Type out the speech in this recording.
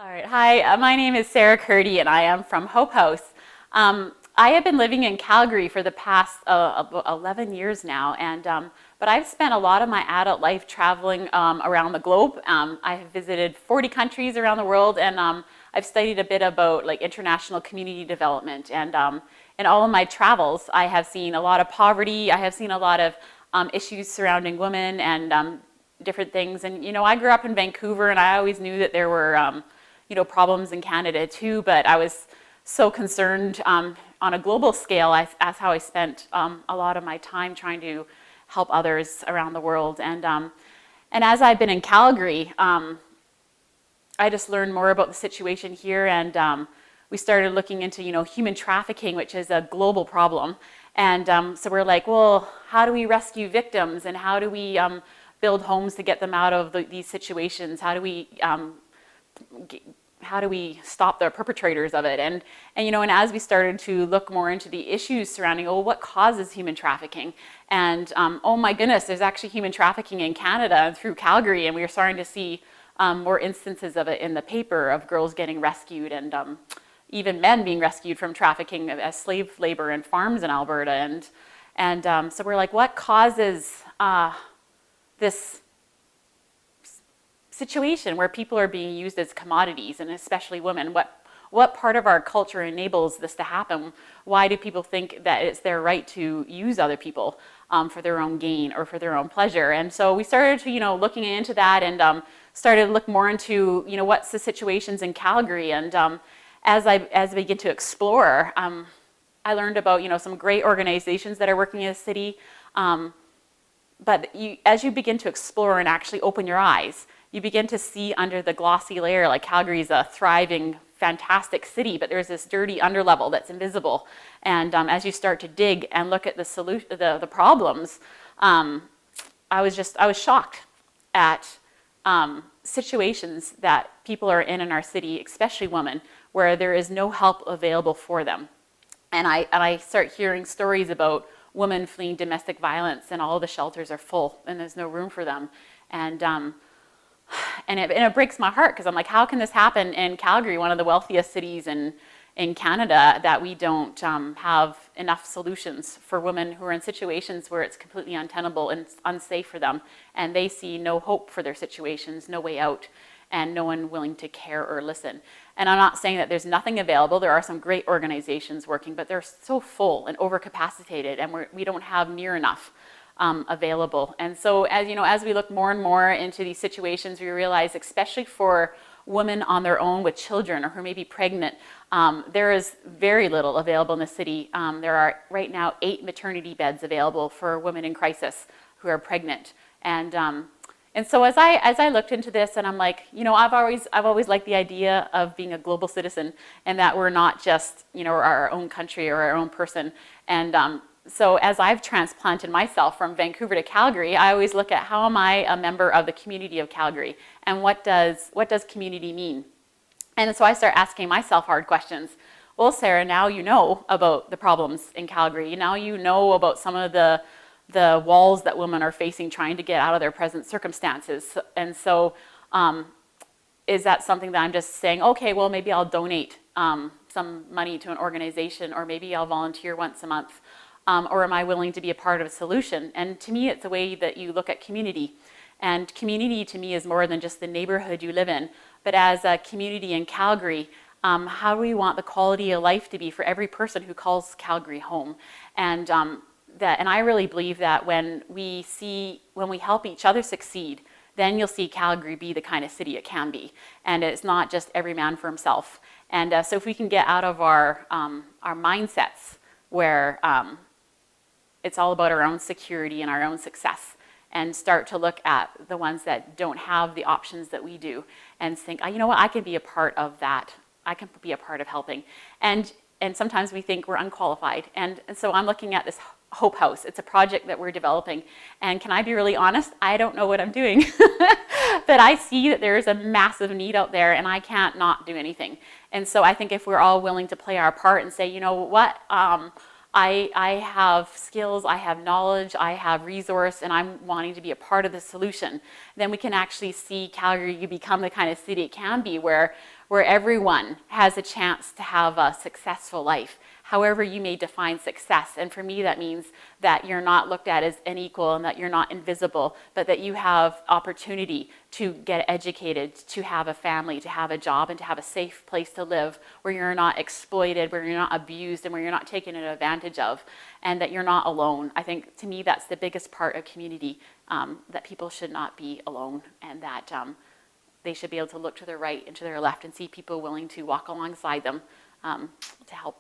All right, hi, my name is Sara Curdie and I am from Hope House. I have been living in Calgary for the past 11 years now, but I've spent a lot of my adult life traveling around the globe. I have visited 40 countries around the world, and I've studied a bit about like international community development. And in all of my travels, I have seen a lot of poverty. I have seen a lot of issues surrounding women and different things. And I grew up in Vancouver, and I always knew that there were problems in Canada too, but I was so concerned on a global scale. That's how I spent a lot of my time trying to help others around the world. And as I've been in Calgary, I just learned more about the situation here, and we started looking into human trafficking, which is a global problem. And so we're like, well, how do we rescue victims, and how do we build homes to get them out of these situations? How do we stop the perpetrators of it? And as we started to look more into the issues surrounding, what causes human trafficking? And oh my goodness, there's actually human trafficking in Canada and through Calgary, and we are starting to see more instances of it in the paper, of girls getting rescued, and even men being rescued from trafficking as slave labor in farms in Alberta. And so we're like, what causes this situation where people are being used as commodities, and especially women? What part of our culture enables this to happen? Why do people think that it's their right to use other people for their own gain or for their own pleasure? And so we started to looking into that, and started to look more into what's the situations in Calgary. And as I begin to explore, I learned about some great organizations that are working in the city. But as you begin to explore and actually open your eyes, you begin to see under the glossy layer, like Calgary is a thriving, fantastic city, but there's this dirty underlevel that's invisible. And as you start to dig and look at the problems, I was shocked at situations that people are in our city, especially women, where there is no help available for them. And I start hearing stories about women fleeing domestic violence, and all the shelters are full, and there's no room for them. And it breaks my heart, because I'm like, how can this happen in Calgary, one of the wealthiest cities in Canada, that we don't have enough solutions for women who are in situations where it's completely untenable and unsafe for them, and they see no hope for their situations, no way out, and no one willing to care or listen. And I'm not saying that there's nothing available. There are some great organizations working, but they're so full and overcapacitated, and we don't have near enough available. And so as we look more and more into these situations, we realize, especially for women on their own with children, or who may be pregnant, there is very little available in the city. There are right now 8 maternity beds available for women in crisis who are pregnant. And so as I looked into this, and I'm like, I've always liked the idea of being a global citizen, and that we're not just our own country or our own person. And so as I've transplanted myself from Vancouver to Calgary, I always look at, how am I a member of the community of Calgary, and what does community mean? And so I start asking myself hard questions. Well, Sara, now you know about the problems in Calgary. Now you know about some of the walls that women are facing trying to get out of their present circumstances. And so is that something that I'm just saying, okay, well, maybe I'll donate some money to an organization, or maybe I'll volunteer once a month? Or am I willing to be a part of a solution? And to me, it's a way that you look at community. And community to me is more than just the neighborhood you live in, but as a community in Calgary, how do we want the quality of life to be for every person who calls Calgary home? And I really believe that when we help each other succeed, then you'll see Calgary be the kind of city it can be. And it's not just every man for himself. And so if we can get out of our mindsets where it's all about our own security and our own success, and start to look at the ones that don't have the options that we do, and think, you know what, I can be a part of that. I can be a part of helping. And sometimes we think we're unqualified. And so I'm looking at this Hope House. It's a project that we're developing. And can I be really honest? I don't know what I'm doing. But I see that there is a massive need out there, and I can't not do anything. And so I think if we're all willing to play our part and say, you know what, I have skills, I have knowledge, I have resource, and I'm wanting to be a part of the solution, then we can actually see Calgary become the kind of city it can be, where where everyone has a chance to have a successful life, however you may define success. And for me, that means that you're not looked at as unequal and that you're not invisible, but that you have opportunity to get educated, to have a family, to have a job, and to have a safe place to live where you're not exploited, where you're not abused, and where you're not taken advantage of, and that you're not alone. I think, to me, that's the biggest part of community, that people should not be alone, and that they should be able to look to their right and to their left and see people willing to walk alongside them to help